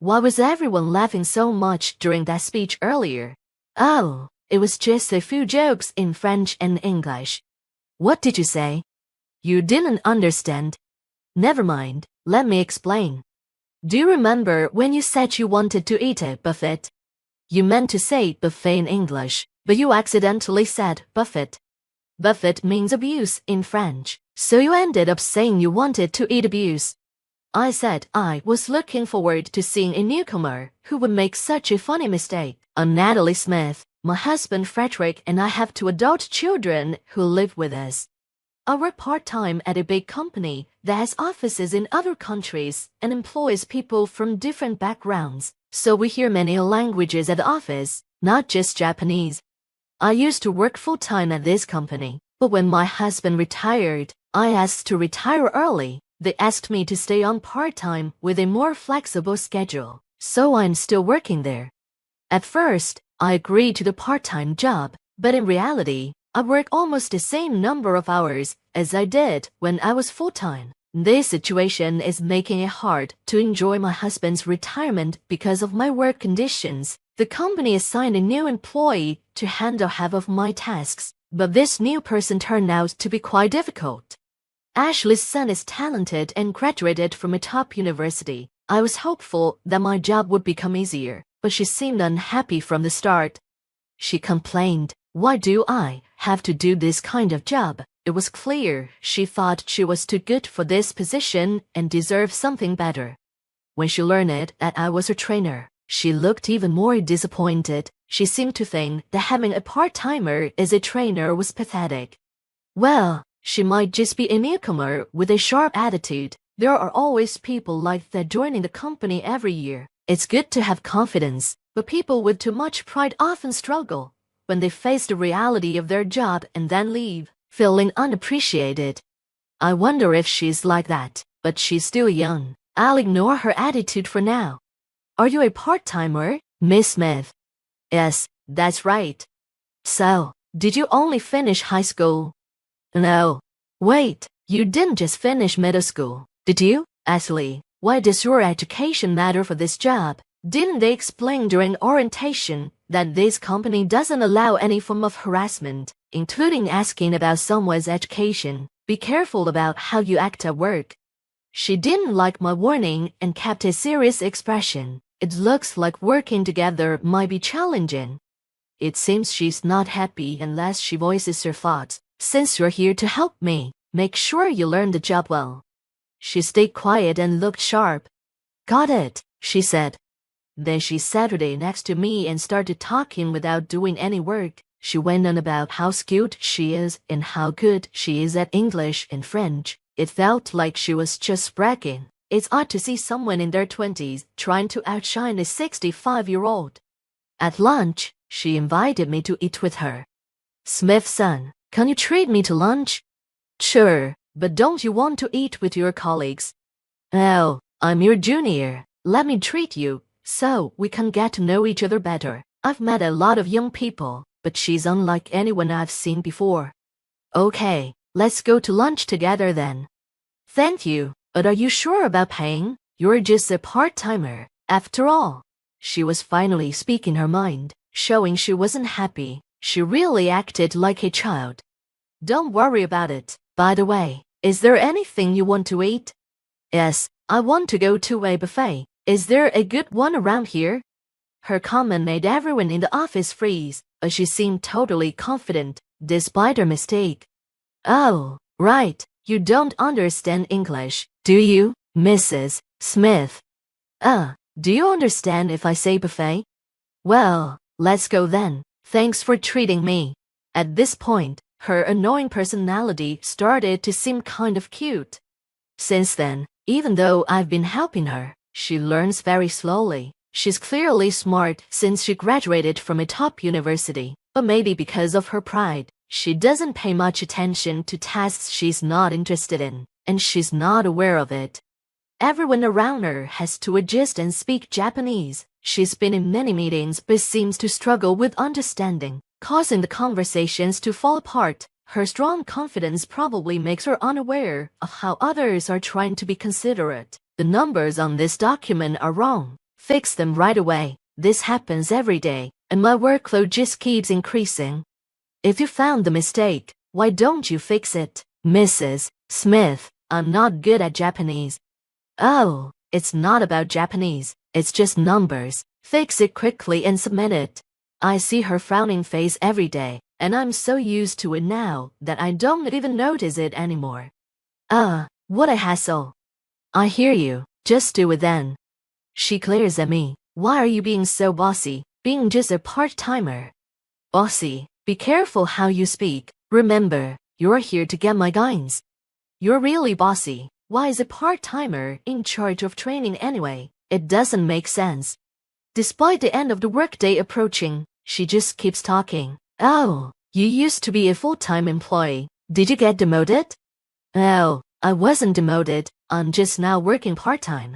Why was everyone laughing so much during that speech earlier? Oh, it was just a few jokes in French and English. What did you say? You didn't understand. Never mind, let me explain. Do you remember when you said you wanted to eat a buffet? You meant to say buffet in English, but you accidentally said buffet. Buffet means abuse in French, so you ended up saying you wanted to eat abuse. I said I was looking forward to seeing a newcomer who would make such a funny mistake. Natalie Smith, my husband Frederick, and I have 2 adult children who live with us. I work part-time at a big company that has offices in other countries and employs people from different backgrounds, so we hear many languages at the office, not just Japanese. I used to work full-time at this company, but when my husband retired, I asked to retire early. They asked me to stay on part-time with a more flexible schedule, so I'm still working there. At first, I agreed to the part-time job, but in reality, I work almost the same number of hours as I did when I was full-time. This situation is making it hard to enjoy my husband's retirement because of my work conditions. The company assigned a new employee to handle half of my tasks, but this new person turned out to be quite difficult. Ashley's son is talented and graduated from a top university. I was hopeful that my job would become easier, but she seemed unhappy from the start. She complained, "Why do I have to do this kind of job?" It was clear she thought she was too good for this position and deserved something better. When she learned that I was her trainer, she looked even more disappointed. She seemed to think that having a part-timer as a trainer was pathetic. Well, she might just be a newcomer with a sharp attitude. There are always people like that joining the company every year. It's good to have confidence, but people with too much pride often struggle when they face the reality of their job and then leave, feeling unappreciated. I wonder if she's like that, but she's still young. I'll ignore her attitude for now. Are you a part-timer, Miss Smith? Yes, that's right. So, did you only finish high school? No. Wait, you didn't just finish middle school, did you? Ashley, why does your education matter for this job? Didn't they explain during orientation that this company doesn't allow any form of harassment, including asking about someone's education? Be careful about how you act at work. She didn't like my warning and kept a serious expression. It looks like working together might be challenging. It seems she's not happy unless she voices her thoughts. Since you're here to help me, make sure you learn the job well. She stayed quiet and looked sharp. Got it, she said. Then she sat next to me and started talking without doing any work. She went on about how skilled she is and how good she is at English and French. It felt like she was just bragging. It's odd to see someone in their 20s trying to outshine a 65-year-old. At lunch, she invited me to eat with her. Smith's son, can you treat me to lunch? Sure, but don't you want to eat with your colleagues? Oh, I'm your junior. Let me treat you, so we can get to know each other better. I've met a lot of young people, but she's unlike anyone I've seen before. Okay, let's go to lunch together then. Thank you, but are you sure about paying? You're just a part-timer, after all. She was finally speaking her mind, showing she wasn't happy. She really acted like a child. Don't worry about it. By the way, is there anything you want to eat? Yes, I want to go to a buffet. Is there a good one around here? Her comment made everyone in the office freeze, but she seemed totally confident, despite her mistake. Oh, right, you don't understand English, do you, Mrs. Smith? Do you understand if I say buffet? Well, let's go then. Thanks for treating me. At this point, her annoying personality started to seem kind of cute. Since then, even though I've been helping her, she learns very slowly. She's clearly smart since she graduated from a top university, but maybe because of her pride, she doesn't pay much attention to tasks she's not interested in, and she's not aware of it. Everyone around her has to adjust and speak Japanese. She's been in many meetings but seems to struggle with understanding, causing the conversations to fall apart. Her strong confidence probably makes her unaware of how others are trying to be considerate. The numbers on this document are wrong. Fix them right away. This happens every day, and my workload just keeps increasing. If you found the mistake, why don't you fix it? Mrs. Smith, I'm not good at Japanese. Oh, it's not about Japanese, it's just numbers. Fix it quickly and submit it. I see her frowning face every day, and I'm so used to it now that I don't even notice it anymore. What a hassle. I hear you, just do it then. She glares at me. Why are you being so bossy, being just a part-timer? Bossy, be careful how you speak. Remember, you're here to get my guidance. You're really bossy. Why is a part-timer in charge of training anyway? It doesn't make sense. Despite the end of the workday approaching, she just keeps talking. Oh, you used to be a full-time employee. Did you get demoted? Oh, I wasn't demoted. I'm just now working part-time.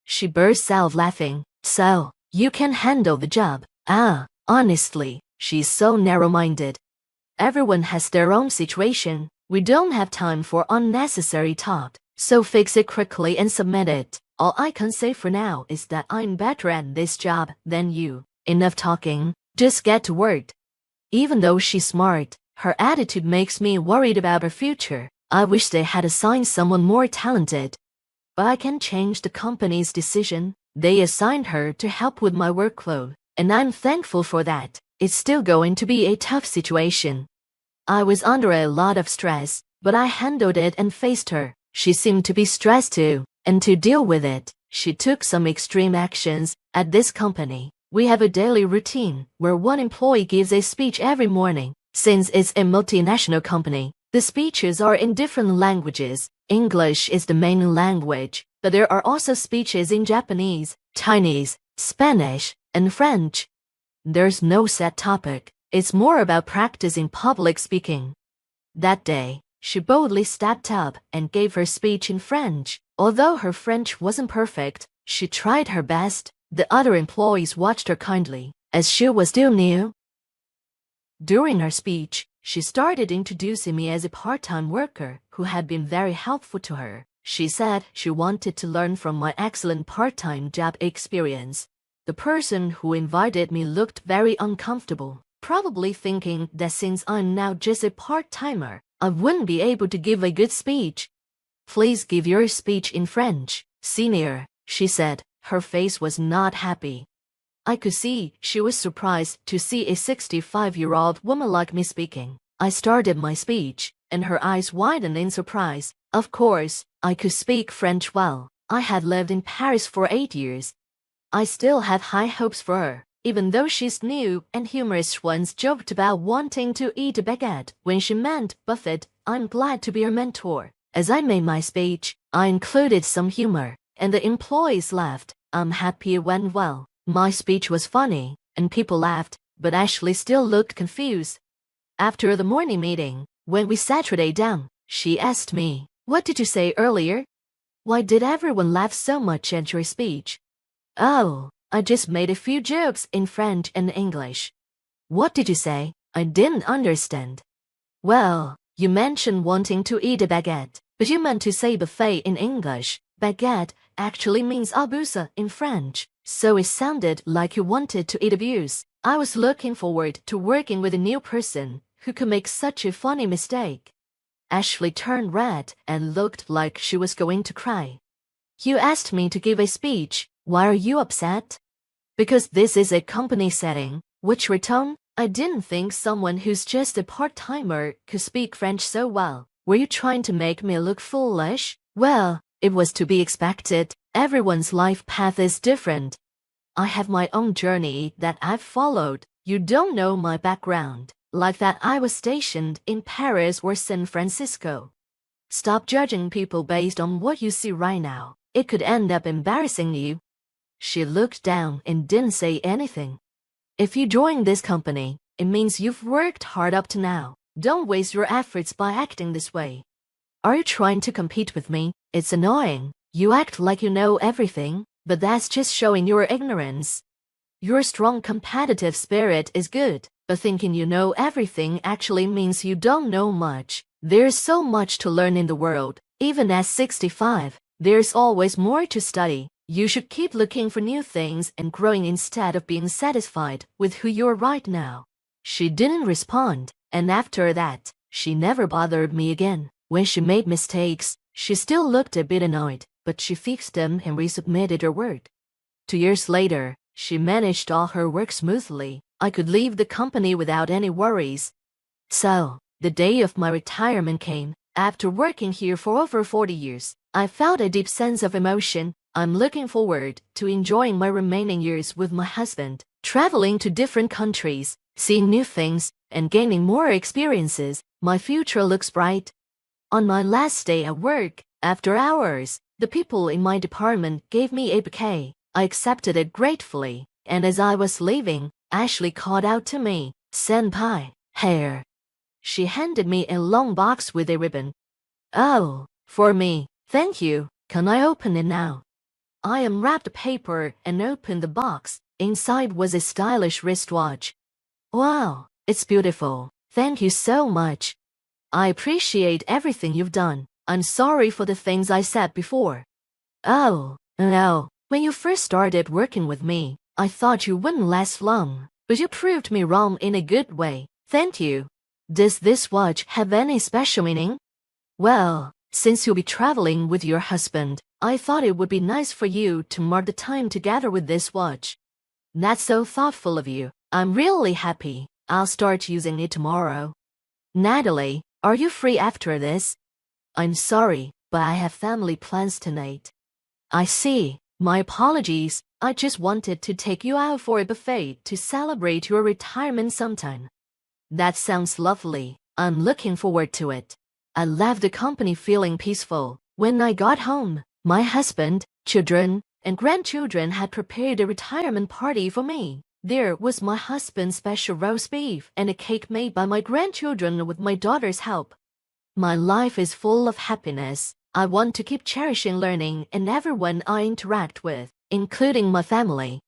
She bursts out laughing. So, you can handle the job. Honestly, she's so narrow-minded. Everyone has their own situation. We don't have time for unnecessary talk, so fix it quickly and submit it. All I can say for now is that I'm better at this job than you. Enough talking, just get to work. Even though she's smart, her attitude makes me worried about her future. I wish they had assigned someone more talented. But I can change the company's decision. They assigned her to help with my workload, and I'm thankful for that. It's still going to be a tough situation. I was under a lot of stress, but I handled it and faced her. She seemed to be stressed too, and to deal with it, she took some extreme actions. At this company, we have a daily routine where one employee gives a speech every morning. Since it's a multinational company, the speeches are in different languages. English is the main language, but there are also speeches in Japanese, Chinese, Spanish, and French. There's no set topic. It's more about practicing public speaking. That day, she boldly stepped up and gave her speech in French. Although her French wasn't perfect, she tried her best. The other employees watched her kindly, as she was still new. During her speech, she started introducing me as a part-time worker who had been very helpful to her. She said she wanted to learn from my excellent part-time job experience. The person who invited me looked very uncomfortable, probably thinking that since I'm now just a part-timer, I wouldn't be able to give a good speech. Please give your speech in French, senior, she said. Her face was not happy. I could see she was surprised to see a 65-year-old woman like me speaking. I started my speech, and her eyes widened in surprise. Of course, I could speak French well. I had lived in Paris for 8 years. I still had high hopes for her, even though she's new and humorous. Once joked about wanting to eat a baguette when she meant buffet. I'm glad to be her mentor. As I made my speech, I included some humor, and the employees laughed. I'm happy it went well. My speech was funny, and people laughed, but Ashley still looked confused. After the morning meeting, when we sat down, she asked me, "What did you say earlier? Why did everyone laugh so much at your speech?" "Oh, I just made a few jokes in French and English." "What did you say? I didn't understand." "Well, you mentioned wanting to eat a baguette, but you meant to say buffet in English. Baguette actually means abusa in French, so it sounded like you wanted to eat abuse." I was looking forward to working with a new person who could make such a funny mistake. Ashley turned red and looked like she was going to cry. "You asked me to give a speech. Why are you upset?" "Because this is a company setting." Which retone? I didn't think someone who's just a part-timer could speak French so well. Were you trying to make me look foolish? Well, it was to be expected. Everyone's life path is different. I have my own journey that I've followed. You don't know my background. Like that I was stationed in Paris or San Francisco. Stop judging people based on what you see right now. It could end up embarrassing you. She looked down and didn't say anything. If you join this company, it means you've worked hard up to now. Don't waste your efforts by acting this way. Are you trying to compete with me? It's annoying. You act like you know everything, but that's just showing your ignorance. Your strong competitive spirit is good, but thinking you know everything actually means you don't know much. There's so much to learn in the world. Even at 65, there's always more to study. You should keep looking for new things and growing instead of being satisfied with who you are right now. She didn't respond, and after that, she never bothered me again. When she made mistakes, she still looked a bit annoyed, but she fixed them and resubmitted her work. 2 years later, she managed all her work smoothly. I could leave the company without any worries. So, the day of my retirement came. After working here for over 40 years, I felt a deep sense of emotion. I'm looking forward to enjoying my remaining years with my husband, traveling to different countries, seeing new things, and gaining more experiences. My future looks bright. On my last day at work, after hours, the people in my department gave me a bouquet. I accepted it gratefully, and as I was leaving, Ashley called out to me, "Senpai, here." She handed me a long box with a ribbon. "Oh, for me, thank you. Can I open it now?" I unwrapped the paper and opened the box. Inside was a stylish wristwatch. "Wow, it's beautiful. Thank you so much. I appreciate everything you've done. I'm sorry for the things I said before." "Oh, no. When you first started working with me, I thought you wouldn't last long, but you proved me wrong in a good way. Thank you. Does this watch have any special meaning?" "Well, since you'll be traveling with your husband, I thought it would be nice for you to mark the time together with this watch." "That's so thoughtful of you. I'm really happy. I'll start using it tomorrow." "Natalie, are you free after this?" "I'm sorry, but I have family plans tonight." "I see. My apologies. I just wanted to take you out for a buffet to celebrate your retirement sometime." "That sounds lovely. I'm looking forward to it." I left the company feeling peaceful. When I got home, my husband, children, and grandchildren had prepared a retirement party for me. There was my husband's special roast beef and a cake made by my grandchildren with my daughter's help. My life is full of happiness. I want to keep cherishing learning and everyone I interact with, including my family.